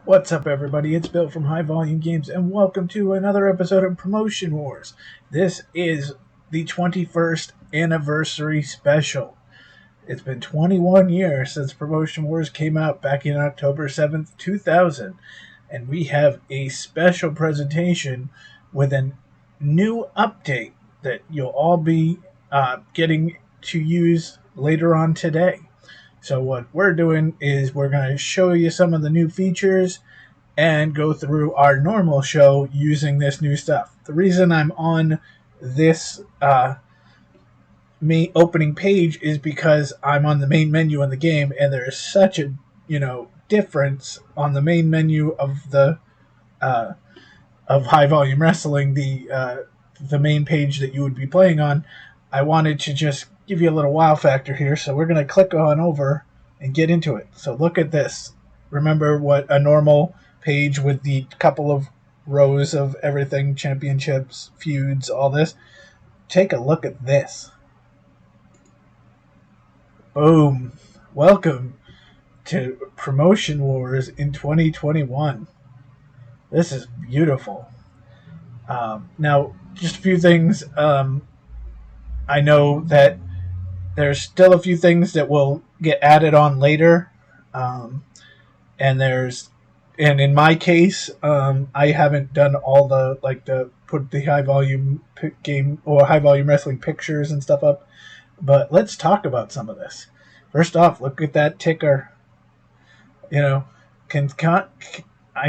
What's up, everybody? It's Bill from High Volume Games, and welcome to another episode of Promotion Wars. This is the 21st anniversary special. It's been 21 years since Promotion Wars came out back in October 7th, 2000, and we have a special presentation with a new update that you'll all be getting to use later on today. So what we're doing is we're going to show you some of the new features and go through our normal show using this new stuff. The reason I'm on this main opening page is because I'm on the main menu in the game, and there's such a difference on the main menu of the of High Volume Wrestling, the main page that you would be playing on. I wanted to just give you a little wow factor here, so we're going to click on over and get into it. So look at this. Remember what a normal page with the couple of rows of everything, championships, feuds, all this. Take a look at this. Boom. Welcome to Promotion Wars in 2021. This is beautiful. Now, just a few things. I know that there's still a few things that will get added on later. And in my case, I haven't done all the put the high volume game or high volume wrestling pictures and stuff up. But let's talk about some of this. First off, look at that ticker. I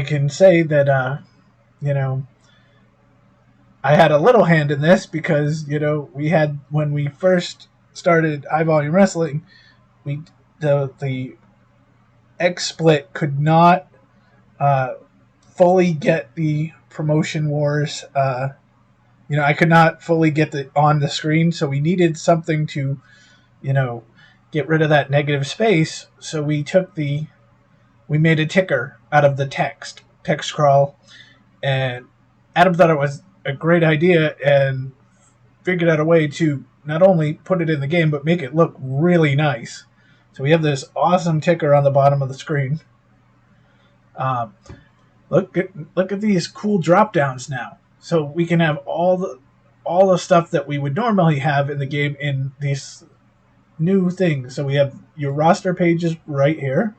can say that I had a little hand in this because we had, when we first started high volume wrestling, the XSplit could not fully get the Promotion Wars. I could not fully get it on the screen, so we needed something to, get rid of that negative space. So we made a ticker out of the text scroll, and Adam thought it was a great idea and figured out a way to not only put it in the game but make it look really nice. So we have this awesome ticker on the bottom of the screen. Look at these cool drop downs now. So we can have all the stuff that we would normally have in the game in these new things. So we have your roster pages right here,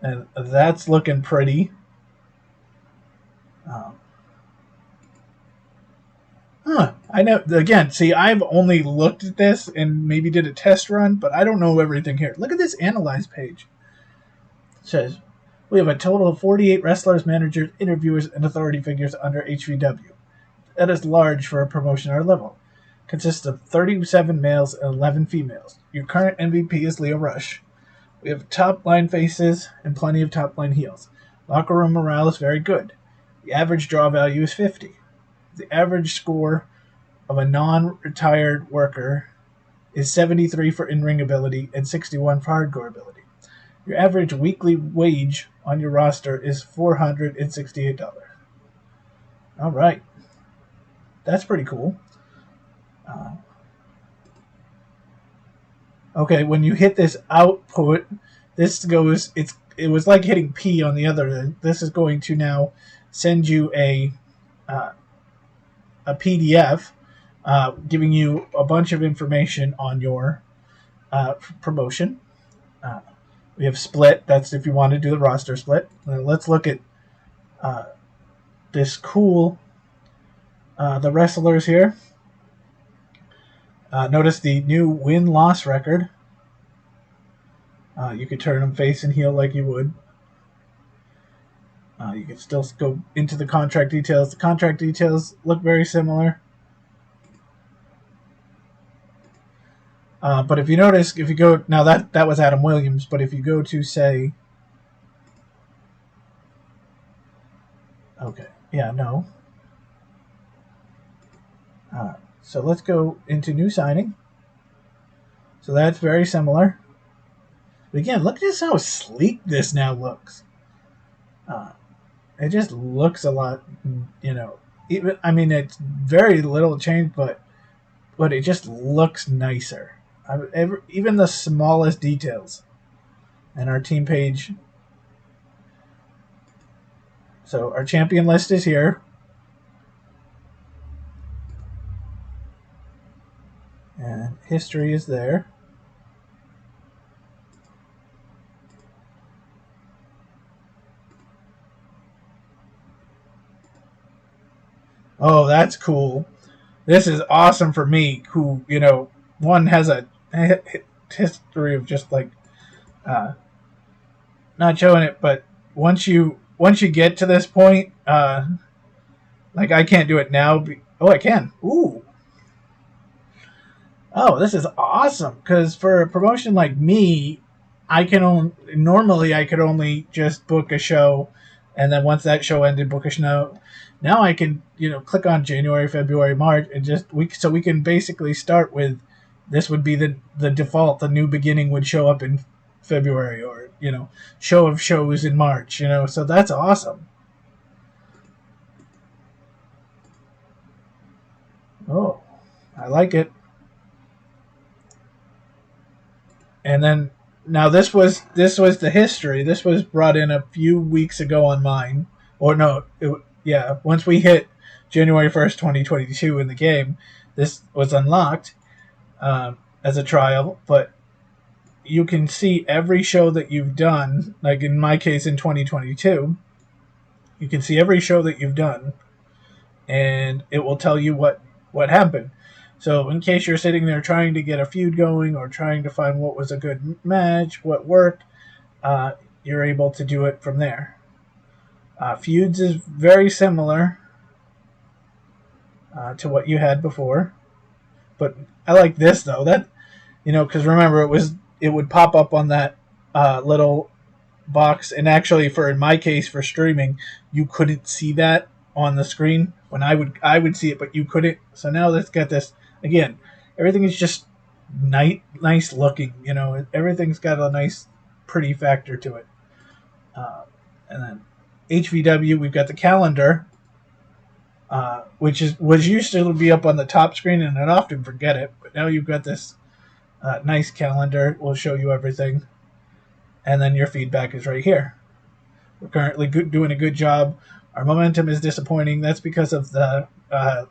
and that's looking pretty. I know. Again, see, I've only looked at this and maybe did a test run, but I don't know everything here. Look at this analyze page. It says we have a total of 48 wrestlers, managers, interviewers, and authority figures under HVW. That is large for a promotion our level. Consists of 37 males and 11 females. Your current MVP is Leo Rush. We have top line faces and plenty of top line heels. Locker room morale is very good. The average draw value is 50. The average score of a non-retired worker is 73 for in-ring ability and 61 for hardcore ability. Your average weekly wage on your roster is $468. All right. That's pretty cool. Okay, when you hit this output, it was like hitting P on the other end. This is going to now send you a PDF giving you a bunch of information on your promotion. We have split. That's if you want to do the roster split. Let's look at this cool, the wrestlers here. Notice the new win-loss record. You could turn them face and heel like you would. You can still go into the contract details. The contract details look very similar. But if you notice, if you go, now that was Adam Williams, but if you go to say, okay, yeah, no. So let's go into new signing. So that's very similar. But again, look at just how sleek this now looks. It just looks a lot, it's very little change, but it just looks nicer. Even the smallest details. And our team page So our champion list is here. And history is there. Oh, that's cool. This is awesome for me, who, one has a history of just like uh, not showing it, but once you get to this point, like I can't do it now. Oh, I can. Ooh. Oh, this is awesome because for a promotion like me, I can only normally I could only just book a show, and then once that show ended, book a show. Now I can click on January, February, March, and we can basically start with this would be the default. The new beginning would show up in February, or show of shows in March. So that's awesome. Oh, I like it. And then now this was the history. This was brought in a few weeks ago on mine, or no, yeah. Once we hit January 1st, 2022 in the game, this was unlocked as a trial. But you can see every show that you've done. Like in my case, in 2022, you can see every show that you've done, and it will tell you what happened. So in case you're sitting there trying to get a feud going or trying to find what was a good match, what worked, uh, you're able to do it from there. Feuds is very similar to what you had before, but I like this though. That because remember it would pop up on that little box, and actually in my case for streaming, you couldn't see that on the screen. When I would see it, but you couldn't. So now let's get this again. Everything is just nice looking. Everything's got a nice, pretty factor to it. And then HVW, we've got the calendar, which was used to be up on the top screen, and I'd often forget it. But now you've got this nice calendar. We'll show you everything, and then your feedback is right here. We're currently doing a good job. Our momentum is disappointing. That's because of the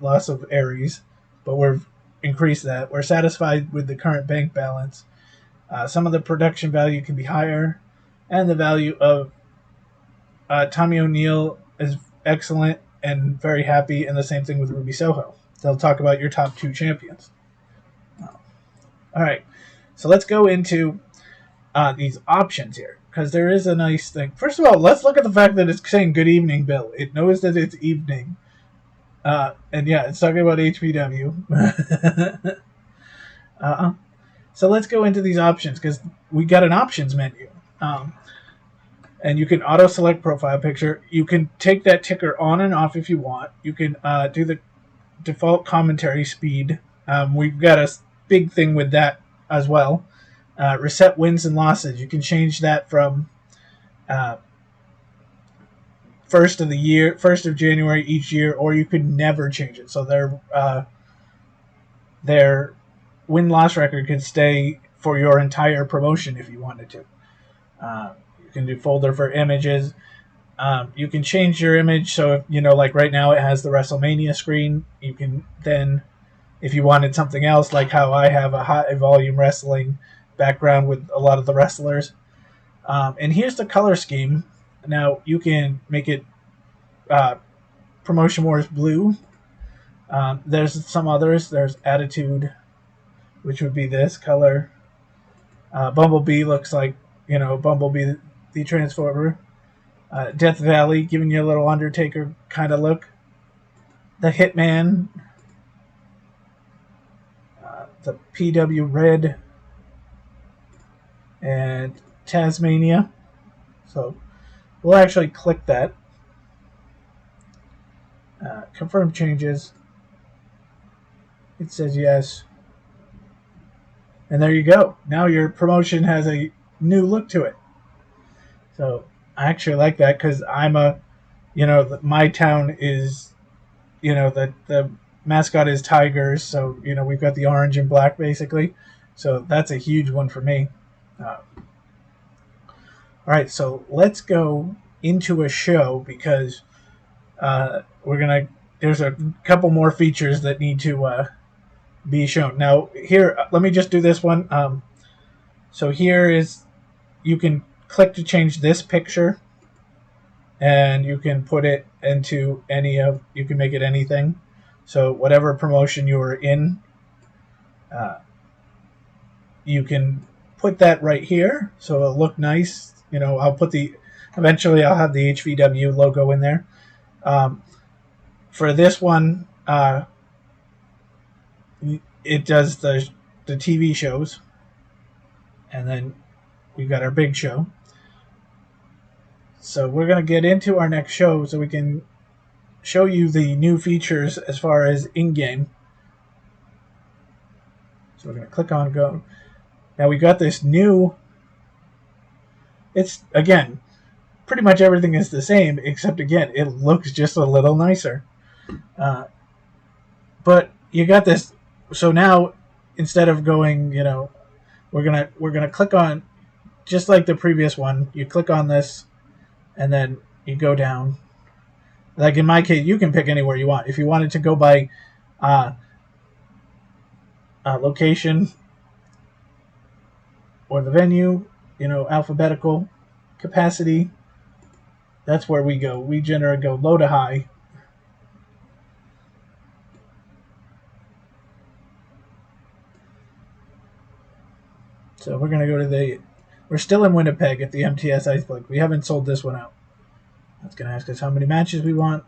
loss of Aries, but we've increased that. We're satisfied with the current bank balance. Some of the production value can be higher, and the value of Tommy O'Neill is excellent and very happy, and the same thing with Ruby Soho. They'll talk about your top two champions. All right, so let's go into these options here, because there is a nice thing. First of all, let's look at the fact that it's saying good evening, Bill. It knows that it's evening. And yeah, it's talking about HPW. So let's go into these options, because we got an options menu. And you can auto select profile picture. You can take that ticker on and off if you want. You can do the default commentary speed. We've got a big thing with that as well. Reset wins and losses. You can change that from 1st of January each year, or you could never change it. So their win-loss record could stay for your entire promotion if you wanted to. You can do folder for images. You can change your image. So, like right now it has the WrestleMania screen. You can then, if you wanted something else, like how I have a high volume wrestling background with a lot of the wrestlers. And here's the color scheme. Now you can make it Promotion Wars blue. There's some others. There's Attitude, which would be this color. Bumblebee looks like, Bumblebee the Transformer. Death Valley, giving you a little Undertaker kind of look. The Hitman. The PW Red. And Tasmania. So we'll actually click that. Confirm changes. It says yes. And there you go. Now your promotion has a new look to it. So I actually like that, because my town is, the mascot is tigers. So, we've got the orange and black basically. So that's a huge one for me. All right, so let's go into a show, because There's a couple more features that need to be shown. Now here, let me just do this one. So here is, you can click to change this picture, and you can put it into you can make it anything. So whatever promotion you were in, you can put that right here, so it'll look nice. Eventually I'll have the HVW logo in there. For this one, it does the TV shows, and then we've got our big show. So we're going to get into our next show so we can show you the new features as far as in-game. So we're going to click on go. Now we got this new, it's, again, pretty much everything is the same, except, again, it looks just a little nicer. But you got this, so now instead of going, we're gonna click on, just like the previous one, you click on this, and then you go down. Like in my case, you can pick anywhere you want. If you wanted to go by location or the venue, alphabetical, capacity, that's where we go. We generally go low to high. So we're going to go to we're still in Winnipeg at the MTS Iceblook. We haven't sold this one out. That's going to ask us how many matches we want.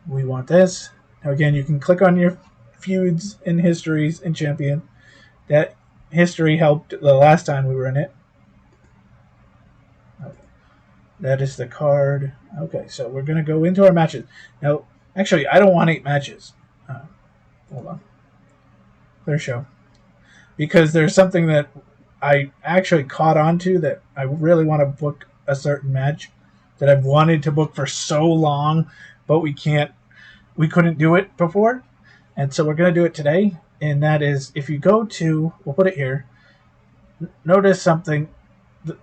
We want this. Now again, you can click on your feuds and histories and champion. That history helped the last time we were in it. That is the card. Okay, so we're going to go into our matches. Now, actually, I don't want 8 matches. Hold on. Clear show. Because there's something that I actually caught on to, that I really want to book a certain match that I've wanted to book for so long, but we couldn't do it before. And so we're going to do it today. And that is, if you go to, we'll put it here, notice something.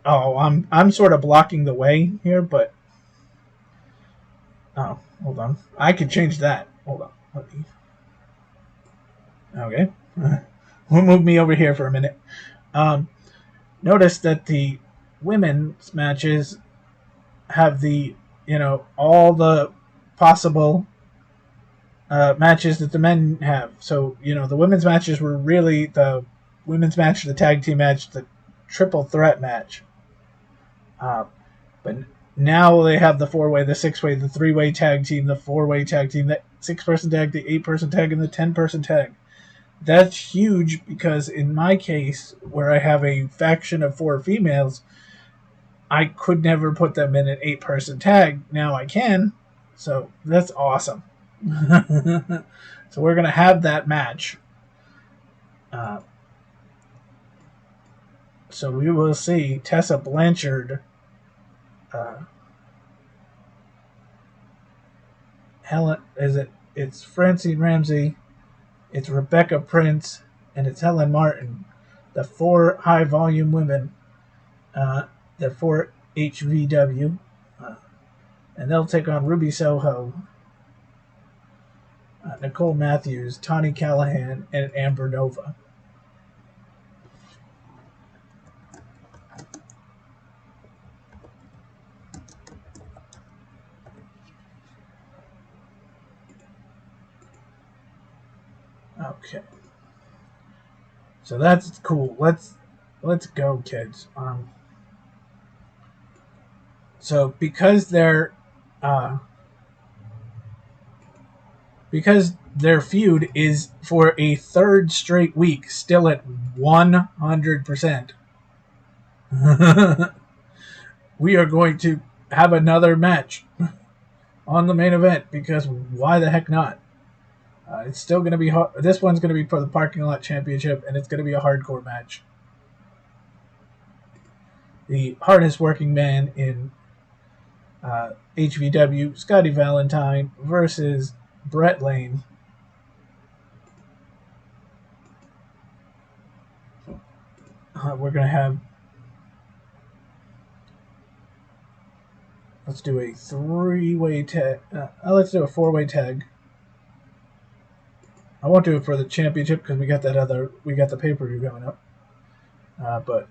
Oh, I'm sort of blocking the way here, but oh, hold on. I can change that. Hold on. Okay. We'll move me over here for a minute. Notice that the women's matches have all the possible matches that the men have. So, the women's matches were really the women's match, the tag team match, the triple threat match. But now they have the 4-way, the 6-way, the 3-way tag team, the 4-way tag team, the 6-person tag, the 8-person tag, and the 10-person tag. That's huge because in my case, where I have a faction of 4 females, I could never put them in an 8-person tag. Now I can, so that's awesome. So we're going to have that match. So we will see Tessa Blanchard, it's Francine Ramsey, it's Rebecca Prince, and it's Helen Martin, the 4 high volume women, the 4 HVW, and they'll take on Ruby Soho, Nicole Matthews, Tawny Callahan, and Amber Nova. Okay, so that's cool. Let's go, kids. So because their feud is for a 3rd straight week, still at 100%, we are going to have another match on the main event, because why the heck not? It's still going to be hard. This one's going to be for the Parking Lot Championship, and it's going to be a hardcore match. The hardest working man in HVW, Scotty Valentine, versus Brett Lane. We're going to have Let's do a 3-way tag. Let's do a 4-way tag. I won't do it for the championship because we got the pay-per-view coming up. But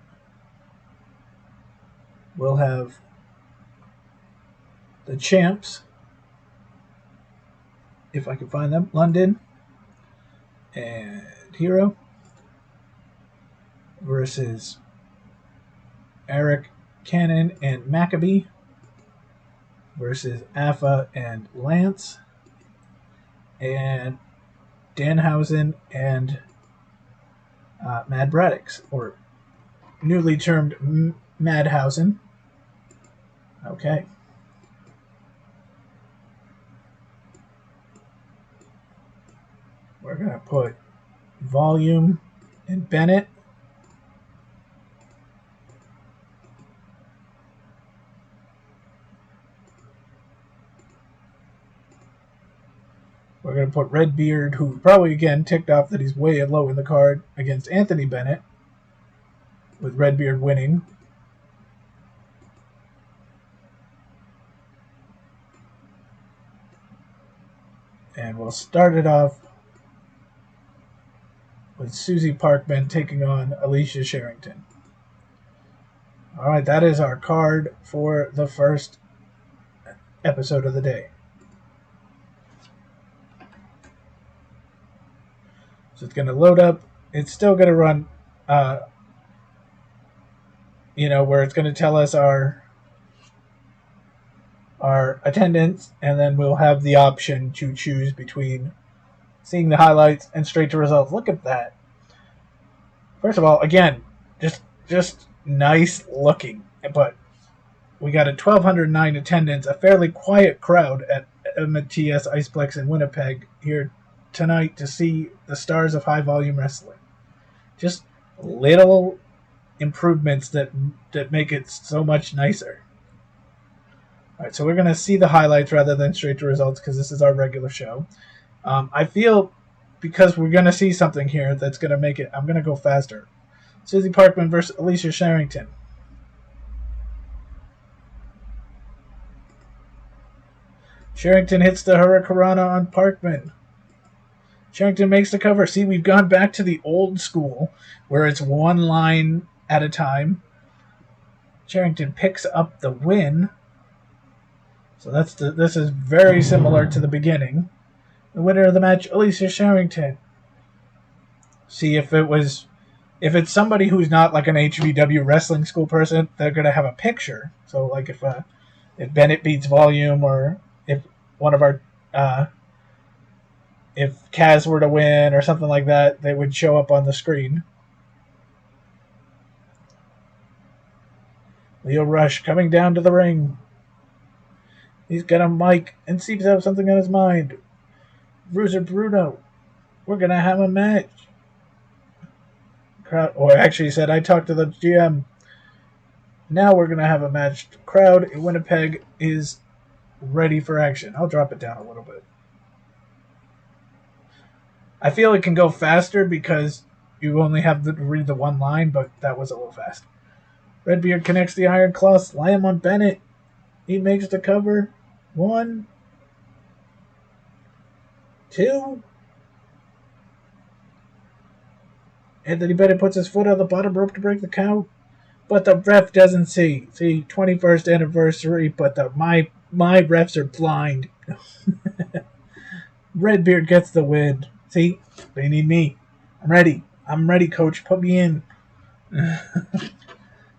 we'll have the champs, if I can find them, London and Hero versus Eric Cannon and Maccabee versus Alpha and Lance and Danhausen and Mad Braddock, or newly termed Madhausen. Okay. We're going to put Volume and Bennett. We're going to put Redbeard, who probably, again, ticked off that he's way low in the card, against Anthony Bennett, with Redbeard winning. And we'll start it off with Susie Parkman taking on Alicia Sherrington. All right, that is our card for the first episode of the day. So it's going to load up. It's still going to run, where it's going to tell us our attendance, and then we'll have the option to choose between seeing the highlights and straight to results. Look at that. First of all, again, just nice looking. But we got a 1,209 attendance, a fairly quiet crowd at M&TS Iceplex in Winnipeg here tonight to see the stars of high volume wrestling. Just little improvements that make it so much nicer. All right, so we're going to see the highlights rather than straight to results because this is our regular show. I feel because we're going to see something here that's going to make it, I'm going to go faster. Susie Parkman versus Alicia Sherrington. Sherrington hits the Hurricanrana on Parkman. Sherrington makes the cover. See, we've gone back to the old school where it's one line at a time. Sherrington picks up the win. So this is very similar to the beginning. The winner of the match, Alicia Sherrington. See, if it's somebody who's not like an HVW wrestling school person, they're gonna have a picture. So like if Bennett beats Volume, or if one of our if Kaz were to win or something like that, they would show up on the screen. Leo Rush coming down to the ring. He's got a mic and seems to have something on his mind. Bruiser Bruno, we're going to have a match. Crowd, actually said, I talked to the GM. Now we're going to have a match. The crowd in Winnipeg is ready for action. I'll drop it down a little bit. I feel it can go faster because you only have to read the one line, but that was a little fast. Redbeard connects the Iron Claw, slam on Bennett. He makes the cover. 1, 2. Anthony Bennett puts his foot on the bottom rope to break the count, but the ref doesn't see. See, 21st anniversary, but my refs are blind. Redbeard gets the win. See, they need me. I'm ready, coach. Put me in. The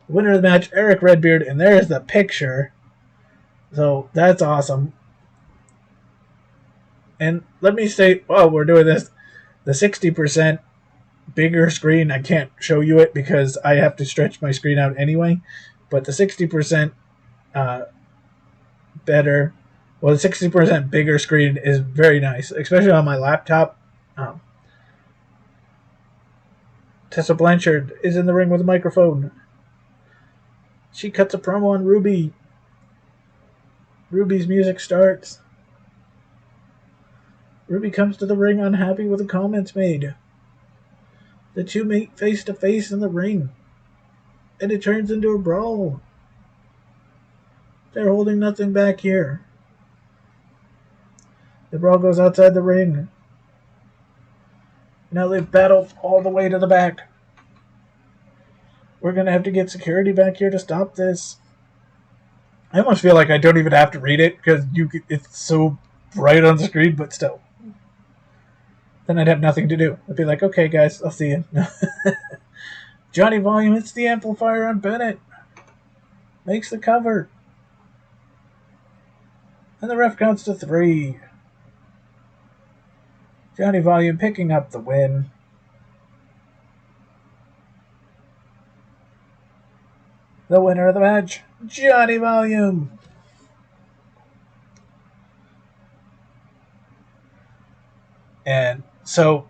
winner of the match, Eric Redbeard, and there's the picture. So that's awesome. And let me say, while we're doing this, the 60% bigger screen, I can't show you it because I have to stretch my screen out anyway. But the 60% better, well, the 60% bigger screen is very nice, especially on my laptop. Tessa Blanchard is in the ring with a microphone. She cuts a promo on Ruby. Ruby's music starts. Ruby comes to the ring unhappy with the comments made. The two meet face to face in the ring, and it turns into a brawl. They're holding nothing back here. The brawl goes outside the ring. Now they battle all the way to the back. We're going to have to get security back here to stop this. I almost feel like I don't even have to read it because it's so bright on the screen, but still. Then I'd have nothing to do. I'd be like, okay, guys, I'll see you. Johnny Volume hits the amplifier on Bennett. Makes the cover. And the ref counts to 3. Johnny Volume picking up the win. The winner of the match, Johnny Volume. And so,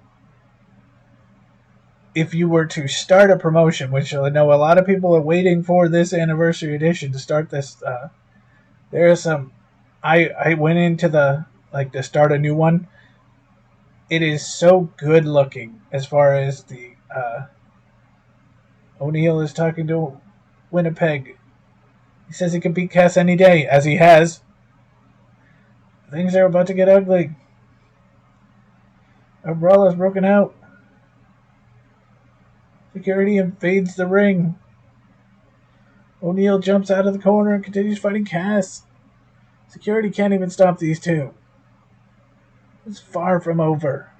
if you were to start a promotion, which I know a lot of people are waiting for this anniversary edition to start this, there are some. I went into to start a new one. It is so good looking as far as the O'Neal is talking to Winnipeg. He says he can beat Cass any day, as he has. Things are about to get ugly. A brawl has broken out. Security invades the ring. O'Neal jumps out of the corner and continues fighting Cass. Security can't even stop these two. It's far from over.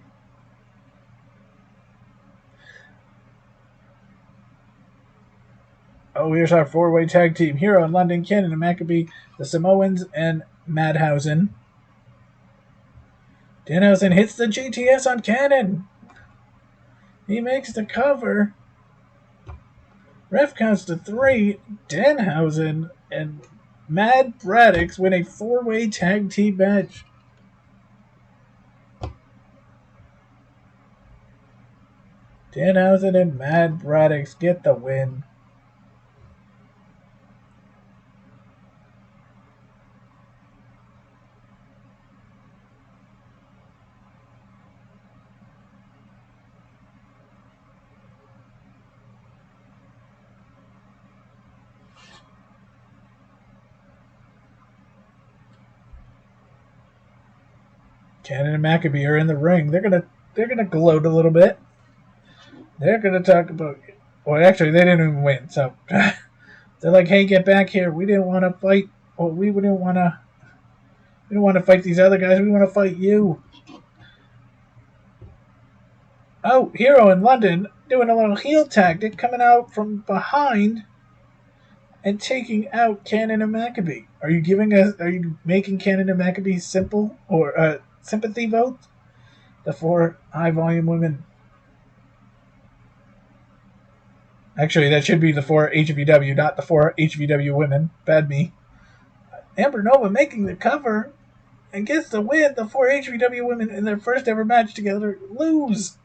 Oh, here's our 4-way tag team. Hero and London, Cannon and Maccabee, the Samoans, and Madhausen. Danhausen hits the GTS on Cannon. He makes the cover. Ref counts to 3. Danhausen and Mad Braddox win a 4-way tag team match. Danhausen and Mad Braddox get the win. Cannon and Maccabee are in the ring. They're gonna gloat a little bit. They're gonna talk about. Well, actually, they didn't even win. So they're like, "Hey, get back here! We didn't want to fight. Well, we didn't want to. We don't want to fight these other guys. We want to fight you." Oh, Hero in London doing a little heel tactic, coming out from behind and taking out Cannon and Maccabee. Are you making Cannon and Maccabee simple or sympathy vote? The 4 high volume women. Actually, that should be the 4 HVW, not the 4 HVW women. Bad me. Amber Nova making the cover and gets the win. The 4 HVW women in their first ever match together lose.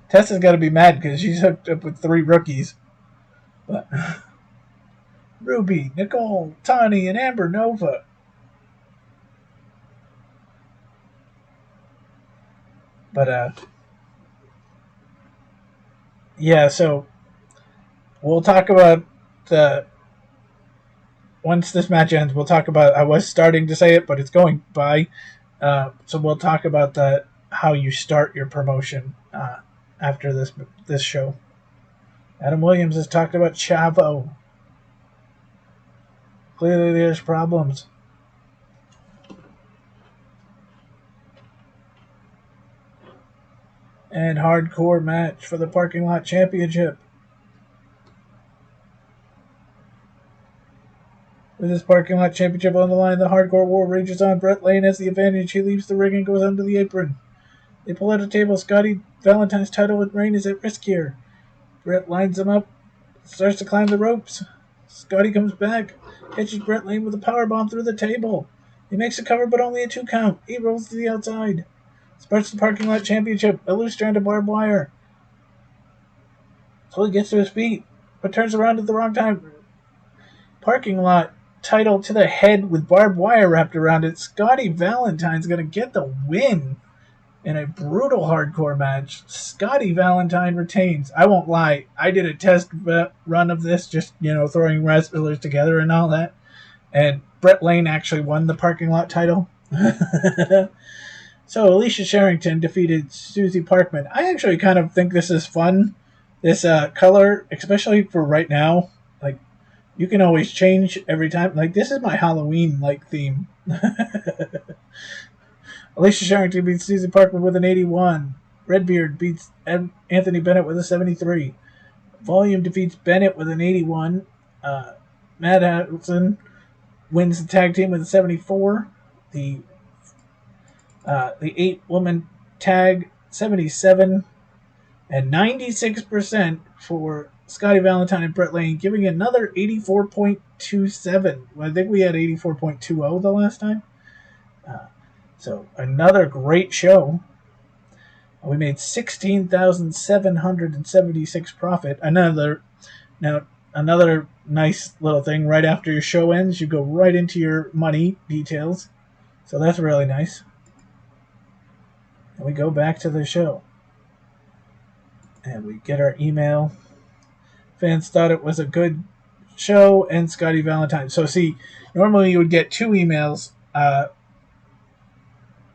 Tessa's got to be mad because she's hooked up with 3 rookies. But Ruby, Nicole, Tawny, and Amber Nova. But, yeah, so we'll talk about once this match ends, we'll talk about, I was starting to say it, but it's going by. So we'll talk about how you start your promotion after this show. Adam Williams has talked about Chavo. Clearly there's problems. And hardcore match for the parking lot championship. With this parking lot championship on the line, the hardcore war rages on. Brett Lane has the advantage. He leaves the ring and goes under the apron. They pull out a table. Scotty Valentine's title with reign is at risk here. Brett lines him up, starts to climb the ropes. Scotty comes back, catches Brett Lane with a powerbomb through the table. He makes a cover, but only a 2 count. He rolls to the outside. Starts the parking lot championship, a loose strand of barbed wire. So he gets to his feet, but turns around at the wrong time. Parking lot title to the head with barbed wire wrapped around it. Scotty Valentine's going to get the win. In a brutal hardcore match, Scotty Valentine retains. I won't lie, I did a test run of this, just, throwing wrestlers together and all that. And Brett Lane actually won the parking lot title. So Alicia Sherrington defeated Susie Parkman. I actually kind of think this is fun. This color, especially for right now, like, you can always change every time. Like, this is my Halloween-like theme. Alicia Sherrington beats Susie Parkman with an 81. Redbeard beats Anthony Bennett with a 73. Volume defeats Bennett with an 81. Matt Hudson wins the tag team with a 74. The 8-woman tag, 77. And 96% for Scotty Valentine and Brett Lane, giving another 84.27. I think we had 84.20 the last time. So another great show. We made 16,776 profit. Another nice little thing. Right after your show ends, you go right into your money details. So that's really nice. And we go back to the show. And we get our email. Fans thought it was a good show, and Scotty Valentine. So see, normally you would get two emails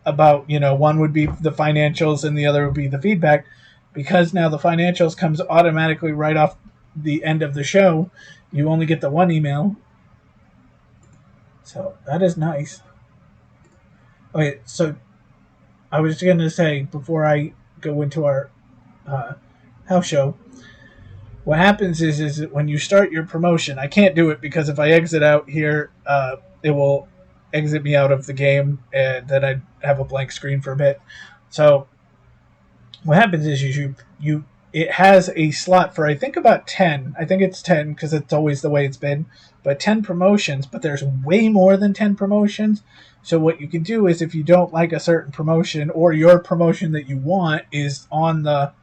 about, one would be the financials and the other would be the feedback. Because now the financials comes automatically right off the end of the show, you only get the one email. So that is nice. Okay, so I was going to say, before I go into our house show, what happens is that when you start your promotion, I can't do it because if I exit out here, it will exit me out of the game, and then I'd have a blank screen for a bit. So what happens is it has a slot for, I think, about 10. I think it's 10 because it's always the way it's been, but 10 promotions, but there's way more than 10 promotions. So what you can do is, if you don't like a certain promotion, or your promotion that you want is not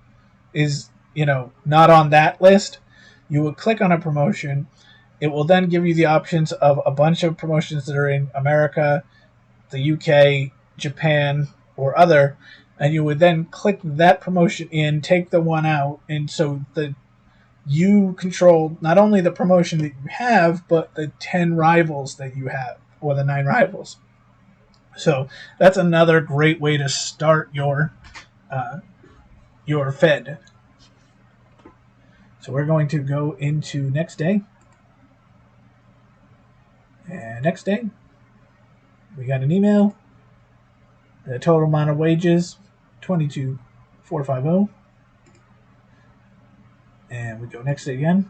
on that list, you will click on a promotion. It will then give you the options of a bunch of promotions that are in America, the UK, Japan, or other, and you would then click that promotion in, take the one out, and so you control not only the promotion that you have, but the 10 rivals that you have, or the 9 rivals. So that's another great way to start your Fed. So we're going to go into next day. And next day, we got an email. The total amount of wages, 22,450. And we go next day again.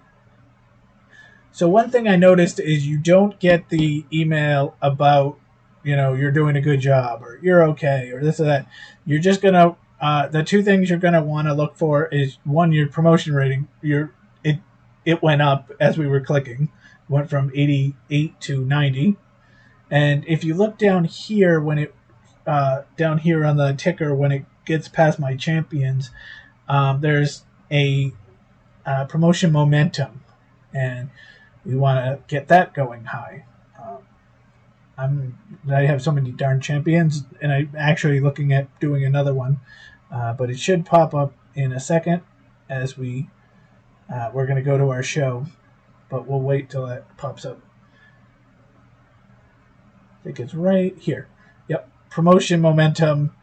So one thing I noticed is you don't get the email about, you're doing a good job, or you're okay, or this or that. You're just going to, the two things you're going to want to look for is, one, your promotion rating. It went up as we were clicking. Went from 88 to 90. And if you look down here, down here on the ticker, when it gets past my champions, there's a promotion momentum, and we want to get that going high. I have so many darn champions, and I'm actually looking at doing another one, but it should pop up in a second as we're going to go to our show, but we'll wait till that pops up. I think it's right here. Yep, promotion momentum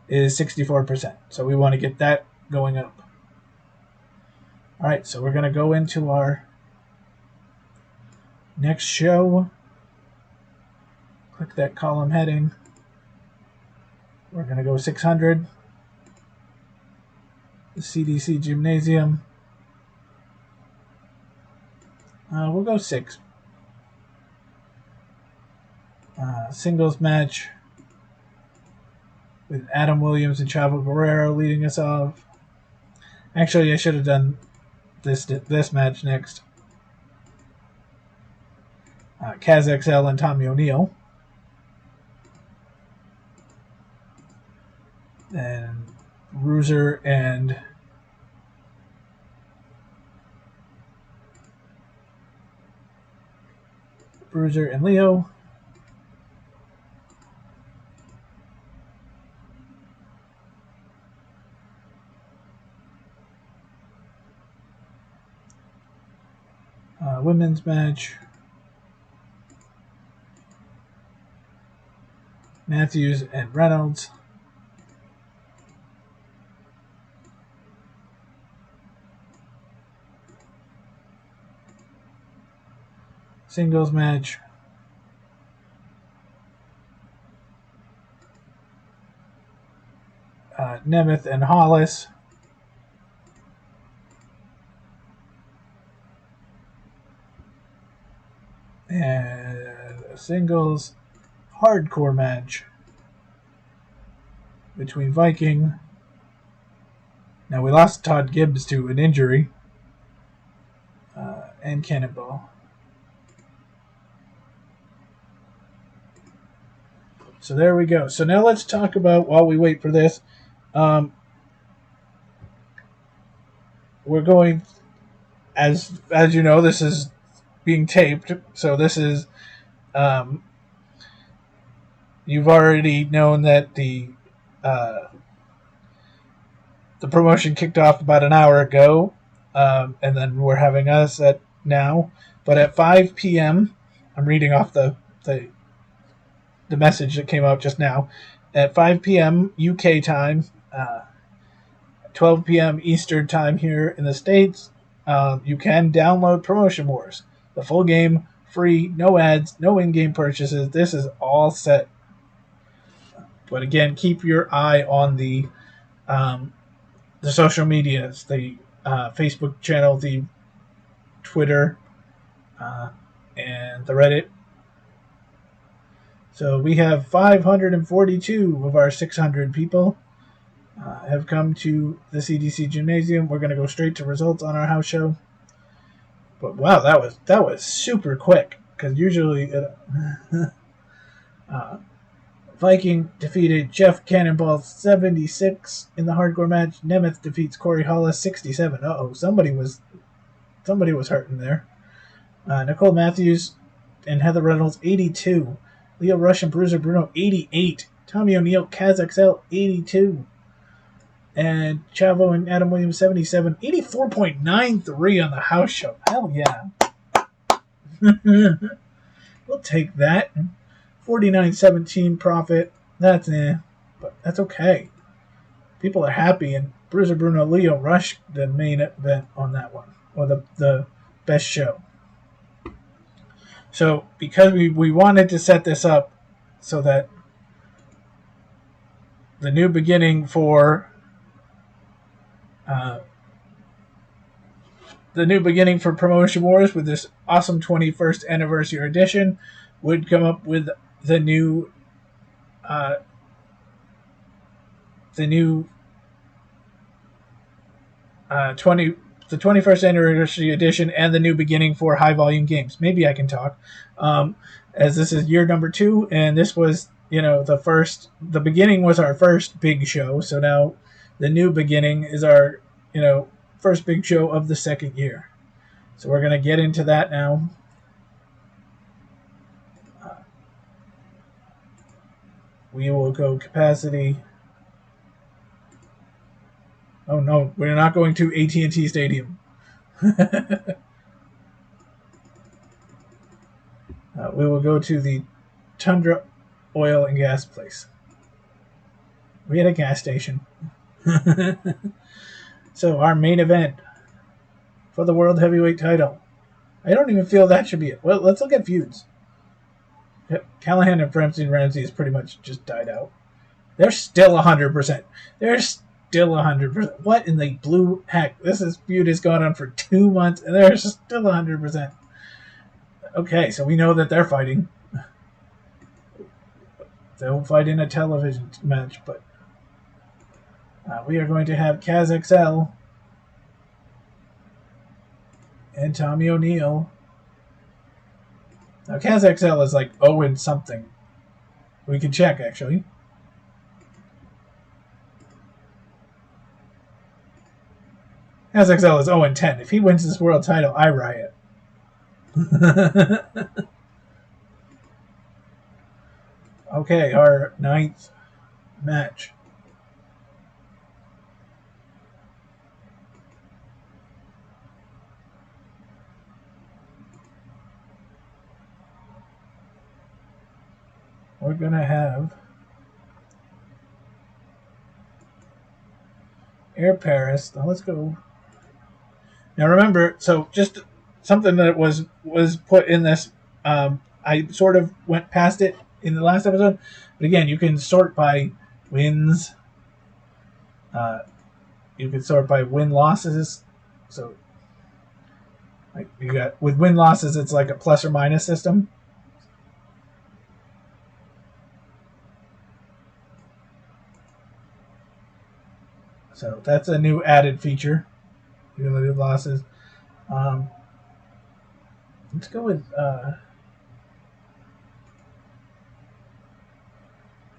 is 64%, so we want to get that going up. All right, so we're going to go into our next show. Click that column heading. We're going to go 600. The CDC Gymnasium. We'll go 6. Singles match with Adam Williams and Chavo Guerrero leading us off. Actually, I should have done this match next. Kaz XL and Tommy O'Neill. And Bruiser and Leo. Women's match. Matthews and Reynolds. Singles match. Nemeth and Hollis. And a singles hardcore match between Viking. Now we lost Todd Gibbs to an injury. And Cannonball. So there we go. So now let's talk about, while we wait for this, we're going, as you know, this is being taped. So this is, you've already known that the promotion kicked off about an hour ago, and then we're having us at now. But at 5 p.m., I'm reading off the message that came out just now. At 5 p.m. UK time, 12 p.m. Eastern time here in the States, you can download Promotion Wars. The full game, free, no ads, no in-game purchases. This is all set. But again, keep your eye on the social medias, the Facebook channel, the Twitter, and the Reddit. So we have 542 of our 600 people have come to the CDC Gymnasium. We're going to go straight to results on our house show. But wow, that was super quick, because usually Viking defeated Jeff Cannonball 76 in the hardcore match. Nemeth defeats Corey Hollis 67. Somebody was hurting there. Nicole Matthews and Heather Reynolds 82. Leo Rush and Bruiser Bruno 88. Tommy O'Neill, KazXL 82. And Chavo and Adam Williams 77. 84.93 on the house show. Hell yeah. We'll take that. 49.17 profit. But that's okay. People are happy, and Bruiser Bruno Leo Rush the main event on that one, or the best show. So because we wanted to set this up so that the new beginning for Promotion Wars with this awesome 21st anniversary edition would come up with the new 21st anniversary edition and the new beginning for high volume games. Maybe I can talk, as this is year number 2, and this was the beginning was our first big show. So now the new beginning is our first big show of the second year. So we're gonna get into that now. We will go capacity. Oh no, we're not going to AT&T Stadium. We will go to the Tundra Oil and Gas place. We had a gas station. So our main event for the World Heavyweight title. I don't even feel that should be it. Well, let's look at feuds. Callahan and Ramsey has pretty much just died out. They're still 100%. They're still 100%. What in the blue heck? This feud has gone on for 2 months, and they're still 100%. Okay, so we know that they're fighting. They'll fight in a television match, but we are going to have KazXL and Tommy O'Neill. Now, KazXL is like 0 something. We can check, actually. KazXL is 0-10. If he wins this world title, I riot. Okay, our 9th match. we're going to have Air Paris. Now let's go. Now remember, so just something that was put in this. I sort of went past it in the last episode, but again, you can sort by wins. You can sort by win losses. So, like you got with win losses, it's like a plus or minus system. So that's a new added feature. Cumulative losses. Let's go with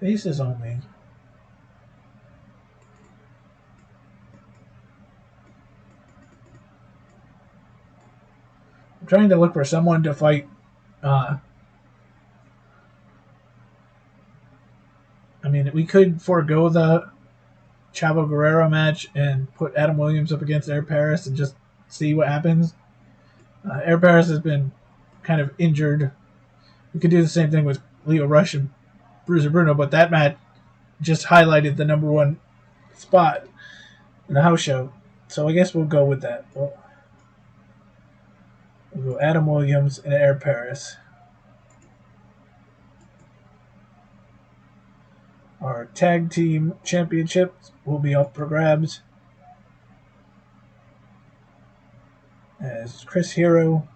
faces only. I'm trying to look for someone to fight. I mean, we could forego the Chavo Guerrero match and put Adam Williams up against Air Paris and just see what happens. Air Paris has been kind of injured. We could do the same thing with Leo Rush and Bruiser Bruno, but that match just highlighted the number one spot in the house show. So I guess we'll go with that. We'll go Adam Williams and Air Paris. Our tag team championships will be up for grabs as Chris Hero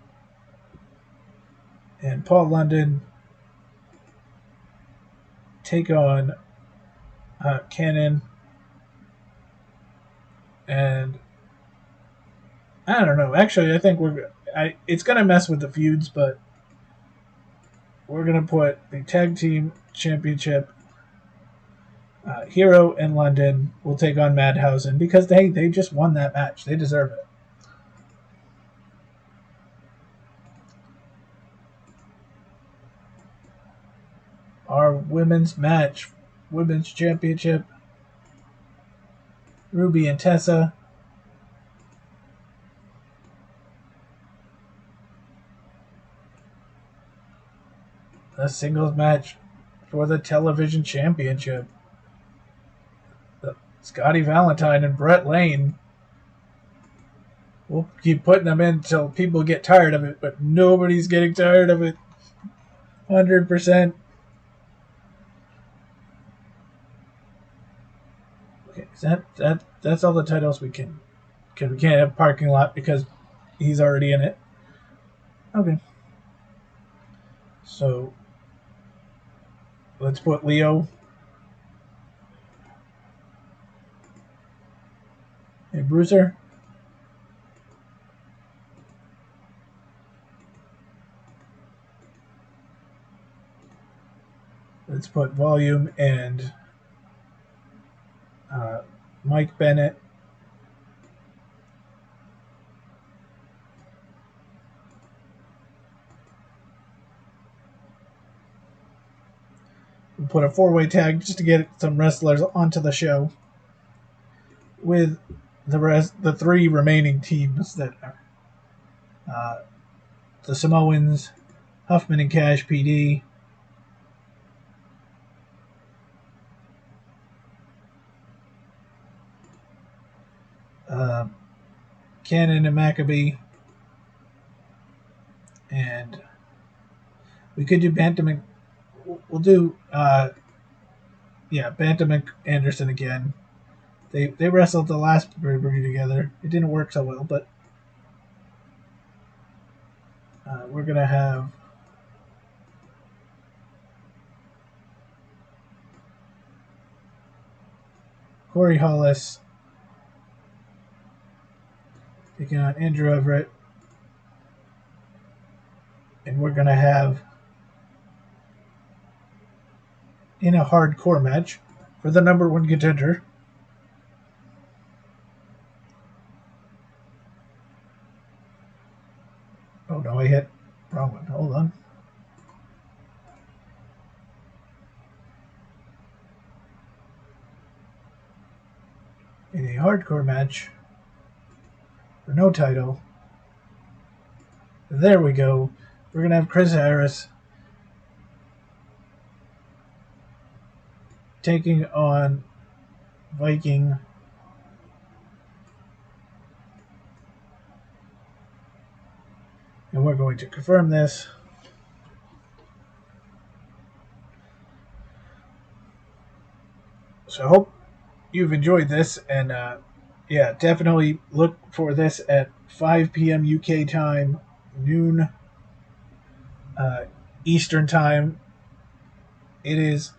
and Paul London take on Cannon and I don't know. Actually, I think it's going to mess with the feuds, but we're going to put the tag team championship. Hero and London will take on Madhausen because they just won that match. They deserve it. Our women's match, women's championship, Ruby and Tessa. A singles match for the television championship. Scotty Valentine and Brett Lane. We'll keep putting them in until people get tired of it, but nobody's getting tired of it. 100%. Okay, that's all the titles we can. Because we can't have parking lot because he's already in it. Okay. So let's put Leo and Bruiser. Let's put Volume and Mike Bennett. We'll put a four-way tag just to get some wrestlers onto the show with the three remaining teams that are the Samoans, Huffman and Cash PD, Cannon and Maccabee, and we could do Bantam and we'll do Bantam and Anderson again. They wrestled the last pay-per-view together. It didn't work so well, but we're gonna have Corey Hollis taking on Andrew Everett. And we're going to have, in a hardcore match, for the number one contender, oh no, I hit wrong one. Hold on. In a hardcore match, for no title, there we go. We're going to have Chris Harris taking on Viking. And we're going to confirm this. So I hope you've enjoyed this. And yeah, definitely look for this at 5 p.m. UK time, noon Eastern time. It is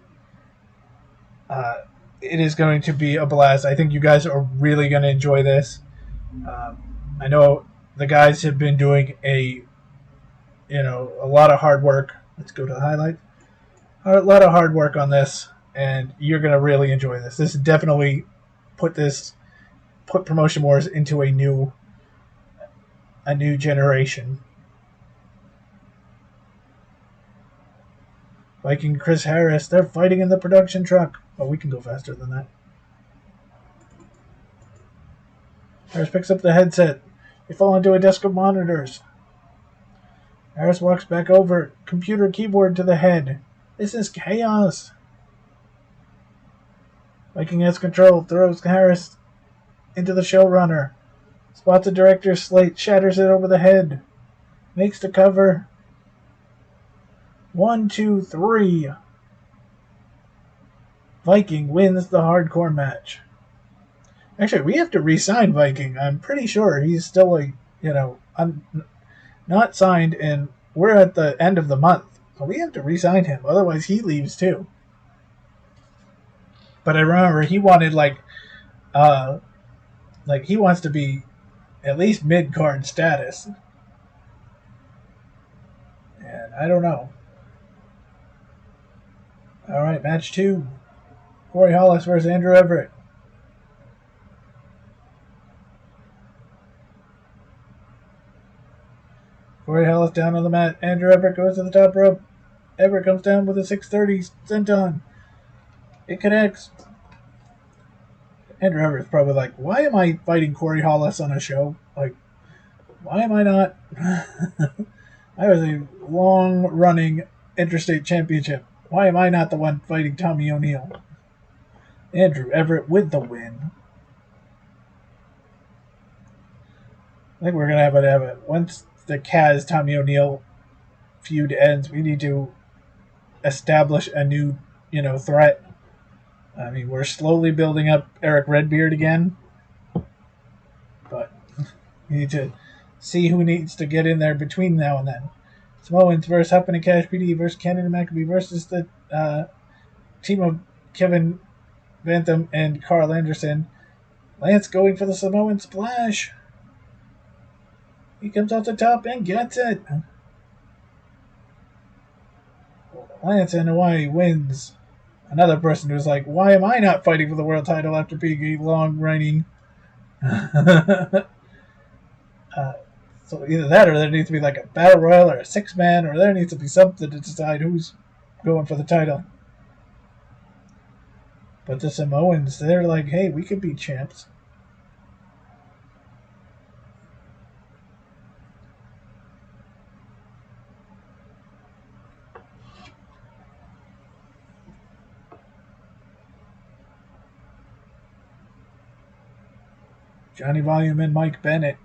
going to be a blast. I think you guys are really going to enjoy this. I know the guys have been doing a lot of hard work. Let's go to the highlights. A lot of hard work on this, and you're going to really enjoy this. This definitely put Promotion Wars into a new generation. Viking Chris Harris, they're fighting in the production truck. Oh, we can go faster than that. Harris picks up the headset. They fall into a desk of monitors. Harris walks back over, computer keyboard to the head. This is chaos. Viking has control, throws Harris into the showrunner. Spots the director's slate, shatters it over the head. Makes the cover. 1, 2, 3. Viking wins the hardcore match. Actually, we have to re-sign Viking. I'm pretty sure he's still not signed, and we're at the end of the month. So we have to re-sign him. Otherwise, he leaves too. But I remember he wanted he wants to be at least mid-card status. And I don't know. All right, match 2. Corey Hollis versus Andrew Everett. Corey Hollis down on the mat. Andrew Everett goes to the top rope. Everett comes down with a 630 senton. It connects. Andrew Everett's probably like, why am I fighting Corey Hollis on a show? Like, why am I not? I was a long-running interstate championship. Why am I not the one fighting Tommy O'Neill? Andrew Everett with the win. I think we're going to have it. Once the Kaz Tommy O'Neill feud ends, we need to establish a new, threat. I mean, we're slowly building up Eric Redbeard again. But we need to see who needs to get in there between now and then. Samoans versus Huffman and Cash PD versus Cannon and Maccabee versus the team of Kevin Bantham and Carl Anderson. Lance going for the Samoan splash. He comes off the top and gets it. Lance in Hawaii wins. Another person who's like, why am I not fighting for the world title after being a long-reigning... So either that, or there needs to be like a battle royal or a 6-man, or there needs to be something to decide who's going for the title. But the Samoans, they're like, hey, we could be champs. Johnny Volume and Mike Bennett.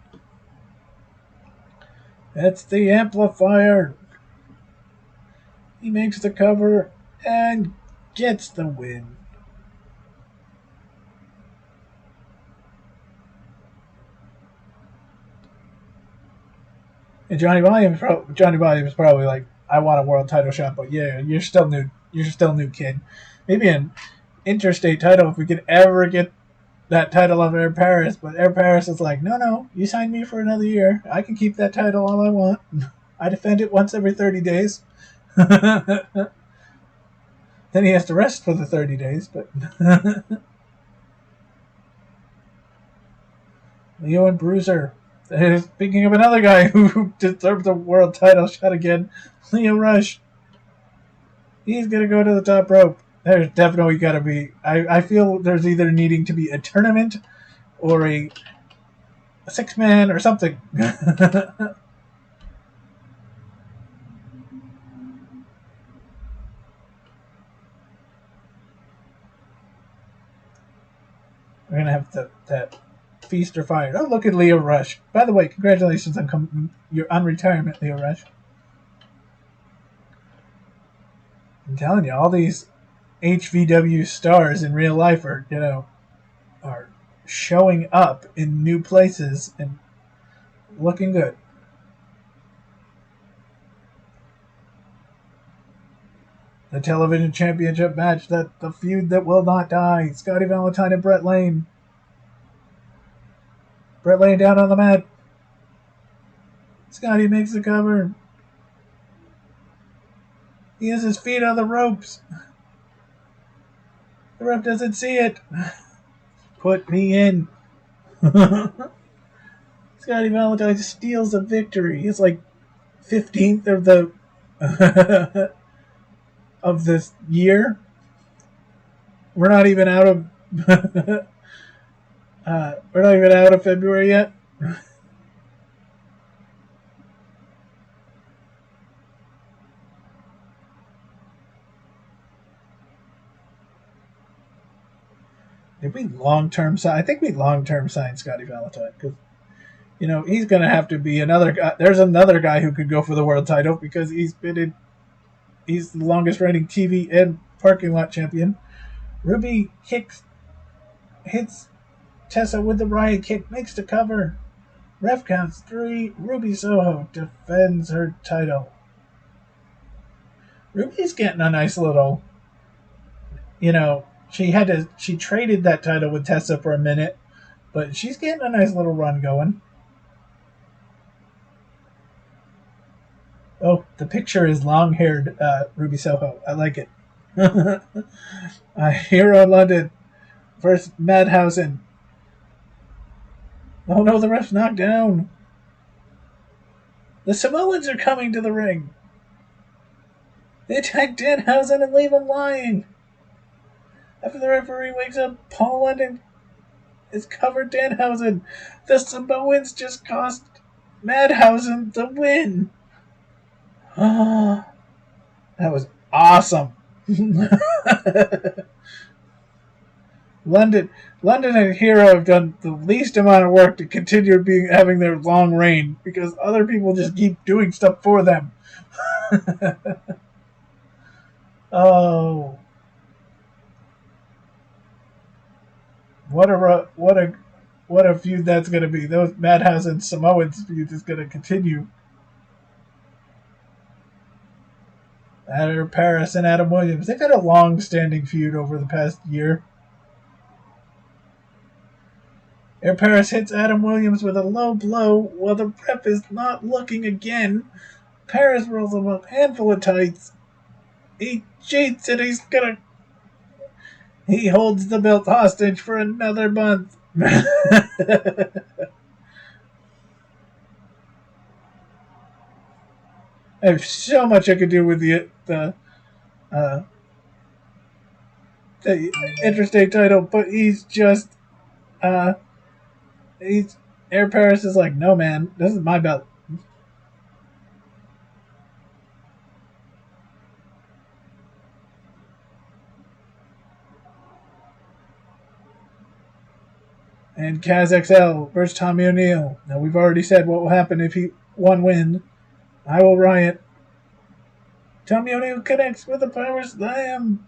That's the amplifier. He makes the cover and gets the win. And Johnny Volume is probably like, I want a world title shot, but yeah, you're still new. You're still new, kid. Maybe an interstate title if we could ever get that title of Air Paris, but Air Paris is like, no, you signed me for another year. I can keep that title all I want. I defend it once every 30 days. Then he has to rest for the 30 days, but... Leo and Bruiser. Speaking of another guy who deserves a world title shot again, Leo Rush. He's going to go to the top rope. There's definitely got to be... I feel there's either needing to be a tournament or a 6-man or something. We're going to have that feast or fire. Oh, look at Leo Rush. By the way, congratulations on your retirement, Leo Rush. I'm telling you, all these HVW stars in real life are, are showing up in new places and looking good. The television championship match, the feud that will not die. Scotty Valentine and Brett Lane. Brett Lane down on the mat. Scotty makes the cover. He has his feet on the ropes. The ref doesn't see it. Put me in. Scotty Valentine steals the victory. He's like 15th of the of this year. We're not even out of February yet. Did we long-term sign? I think we long-term signed Scotty Valentine because, he's going to have to be another guy. There's another guy who could go for the world title because he's the longest-reigning TV and parking lot champion. Ruby hits Tessa with the riot kick, makes the cover. Ref counts 3. Ruby Soho defends her title. Ruby's getting a nice little, she traded that title with Tessa for a minute, but she's getting a nice little run going. Oh, the picture is long-haired Ruby Soho. I like it. Hero London versus Madhausen. Oh no, the ref's knocked down. The Samoans are coming to the ring. They attack Danhausen and leave him lying. After the referee wakes up, Paul London has covered Danhausen. The Samoans just cost Madhausen the win. Oh, that was awesome. London and Hero have done the least amount of work to continue having their long reign because other people just keep doing stuff for them. Oh, what a feud that's going to be. Those Madhouse Samoans feud is going to continue. Paris and Adam Williams. They've had a long-standing feud over the past year. Air Paris hits Adam Williams with a low blow while the ref is not looking again. Paris rolls him up, handful of tights. He cheats and he holds the belt hostage for another month. I have so much I could do with the interstate title, but he's just Air Paris is like, no man, this is my belt. And Kaz XL versus Tommy O'Neill. Now we've already said what will happen if one wins. I will riot. Tommy O'Neill connects with the power slam.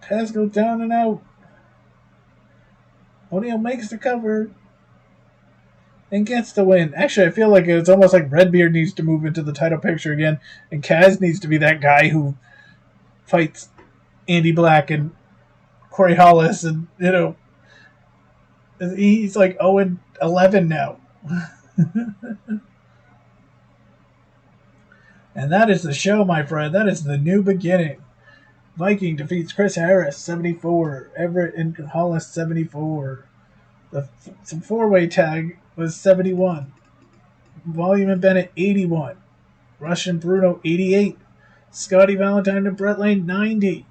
Kaz goes down and out. O'Neill makes the cover and gets the win. Actually, I feel like it's almost like Redbeard needs to move into the title picture again, and Kaz needs to be that guy who fights Andy Black and Corey Hollis, and he's like 0-11 now. And that is the show, my friend. That is the new beginning. Viking defeats Chris Harris, 74. Everett and Hollis, 74. The four-way tag was 71. Volume and Bennett, 81. Rush and Bruno, 88. Scotty Valentine and Brett Lane, 90.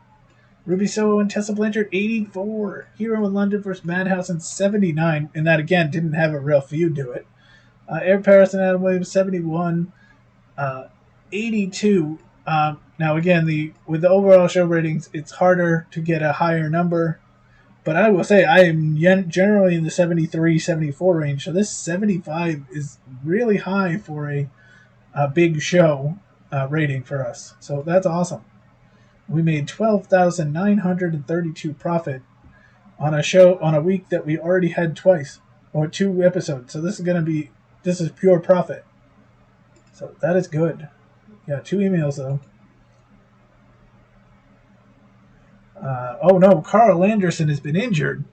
Ruby Soho and Tessa Blanchard, 84. Hero in London versus Madhouse, 79. And that, again, didn't have a real feud to it. Air Paris and Adam Williams, 71. 82. Now, again, with the overall show ratings, it's harder to get a higher number. But I will say I am generally in the 73, 74 range. So this 75 is really high for a big show rating for us. So that's awesome. We made 12,932 profit on a show on a week that we already had twice or 2 episodes. So this is pure profit. So that is good. Yeah, 2 emails though. Oh no, Carl Anderson has been injured.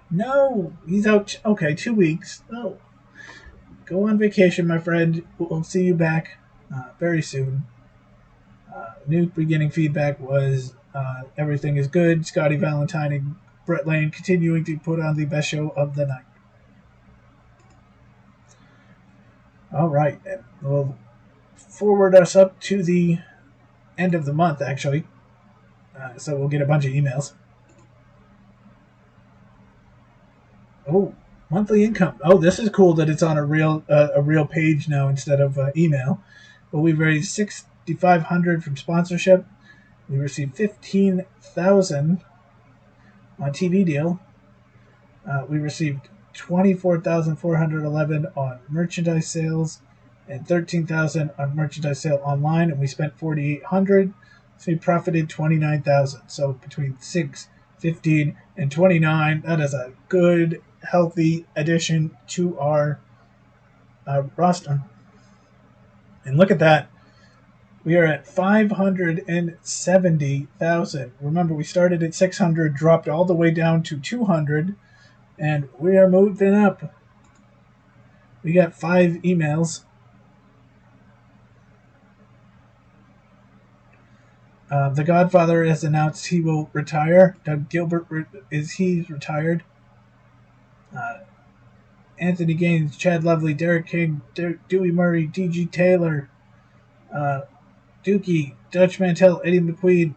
No, he's out. Okay, 2 weeks. No, go on vacation, my friend. We'll see you back very soon. New beginning feedback was everything is good. Scotty Valentine and Brett Lane continuing to put on the best show of the night. All right, we'll forward us up to the end of the month, actually. So we'll get a bunch of emails. Oh, monthly income. Oh, this is cool that it's on a real page now instead of email. But we've raised $6,500 from sponsorship. We received $15,000 on TV deal. We received $24,411 on merchandise sales and $13,000 on merchandise sale online, and we spent $4,800. So we profited $29,000. So between 6, 15, and 29, that is a good, healthy addition to our roster. And look at that. We are at 570,000. Remember, we started at 600, dropped all the way down to 200, and we are moving up. We got 5 emails. The Godfather has announced he will retire. Doug Gilbert he's retired. Anthony Gaines, Chad Lovely, Derek King, Dewey Murray, D.G. Taylor, Dookie, Dutch Mantel, Eddie McQueen,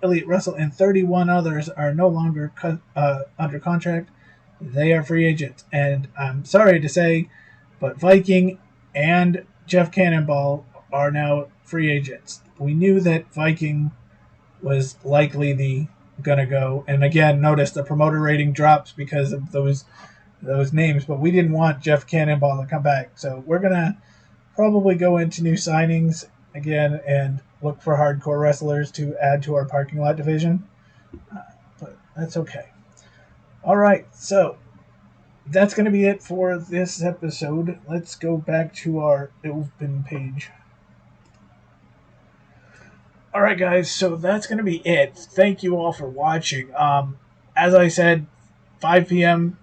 Elliot Russell, and 31 others are no longer under contract. They are free agents. And I'm sorry to say, but Viking and Jeff Cannonball are now free agents. We knew that Viking was likely gonna go. And again, notice the promoter rating drops because of those names. But we didn't want Jeff Cannonball to come back. So we're going to probably go into new signings again and look for hardcore wrestlers to add to our parking lot division. But that's okay. All right, so that's going to be it for this episode. Let's go back to our open page. All right, guys, so that's going to be it. Thank you all for watching. As I said, 5 p.m.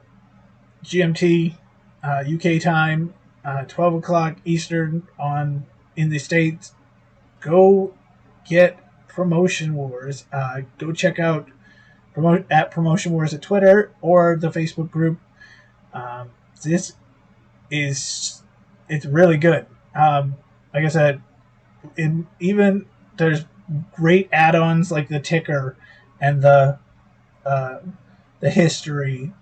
GMT, UK time, 12 o'clock Eastern in the States. Go get Promotion Wars. Go check out at Promotion Wars at Twitter or the Facebook group. It's really good. Like I said, there's great add-ons like the ticker and the history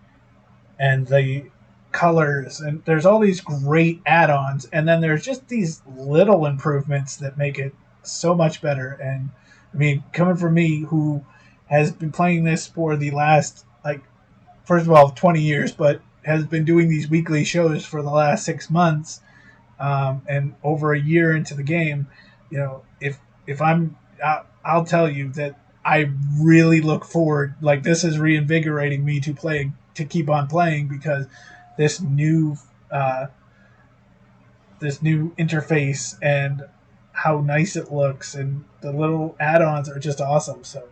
and the colors, and there's all these great add-ons, and then there's just these little improvements that make it so much better. And I mean, coming from me, who has been playing this for the last, first of all, 20 years, but has been doing these weekly shows for the last 6 months, and over a year into the game, if I'll tell you that I really look forward. This is reinvigorating me to keep on playing, because this new interface and how nice it looks and the little add-ons are just awesome. So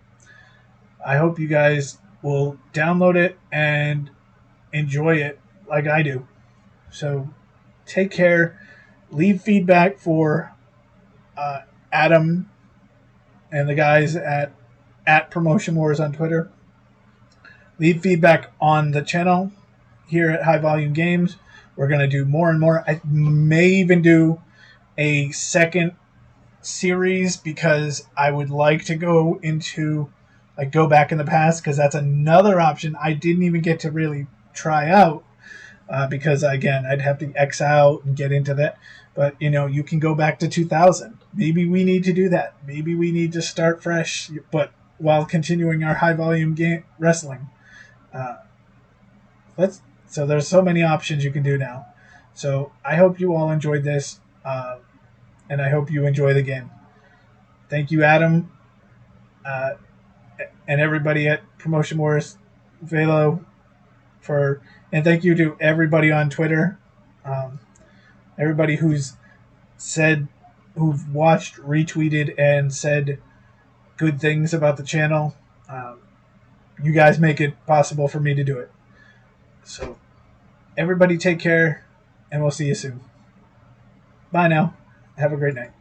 I hope you guys will download it and enjoy it like I do. So take care. Leave feedback for Adam and the guys at Promotion Wars on Twitter. Leave feedback on the channel here at High Volume Games. We're going to do more and more. I may even do a second series, because I would like to go back in the past, because that's another option I didn't even get to really try out, because again, I'd have to X out and get into that. But you can go back to 2000. Maybe we need to do that. Maybe we need to start fresh, but while continuing our high volume game wrestling. Uh, let's. So there's so many options you can do now. So I hope you all enjoyed this, and I hope you enjoy the game. Thank you, Adam, uh, and everybody at Promotion Wars, Velo, and thank you to everybody on Twitter, um, everybody said, who've watched, retweeted, and said good things about the channel. Um, you guys make it possible for me to do it. So everybody take care, and we'll see you soon. Bye now. Have a great night.